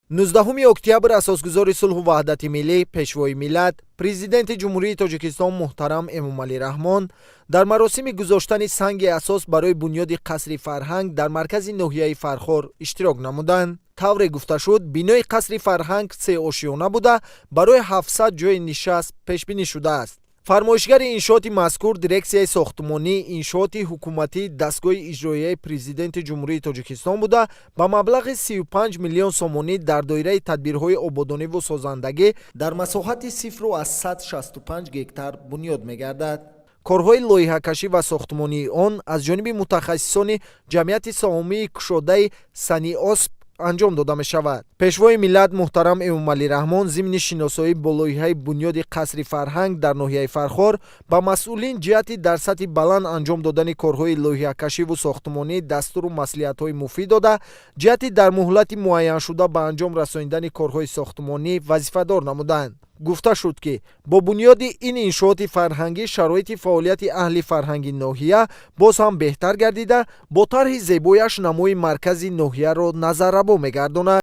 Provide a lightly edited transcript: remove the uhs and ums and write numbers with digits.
19 октябр асосгузори сулҳу ваҳдати миллӣ, пешвои миллат, президенти ҷумҳурии Тоҷикистон муҳтарам Эмомалӣ Раҳмон дар маросими гузоштани санги асос барои бунёди қасри фарҳанг дар маркази ноҳияи Фархор иштирок намуданд. тавре гуфта шуд, бинои қасри фарҳанг сеошиёна буда барои 700 ҷойи нишаст пешбинӣ шудааст. фармоишгари иншооти мазкур дирексияи сохтмонӣ иншооти ҳукуматӣ дастгоҳи иҷроияи президенти ҷумҳурии Тоҷикистон буда ба маблағи 35 миллион сомонӣ дар доираи тадбирҳои ободониву созандагӣ дар масоҳати 0-165 гектар бунёд мегардад. корҳои лоиҳакашӣ ва сохтмонии он аз ҷониби мутахассисони ҷамъияти саҳомии кушодаи САНИОСП анҷом дода мешавад. пешвои миллат муҳтарам Эмомалӣ Раҳмон зимни шиносоӣ бо лоиҳаи бунёди қасри фарҳанг дар ноҳияи Фархор ба масъулин ҷиҳати дар сатҳи баланд анҷом додани корҳои лоиҳакашиву сохтмонӣ дастуру маслиҳатҳои муфид дода, ҷиҳати дар муҳлати муайяншуда ба анҷом расонидани корҳои сохтмонӣ вазифадор намуданд. гуфта шуд ки бо бунёди ин иншооти фарҳангӣ шароити фаъолияти аҳли фарҳанги ноҳия боз ҳам беҳтар гардида, бо тарҳи зебояш намои маркази ноҳияро назаррабо мегардонад.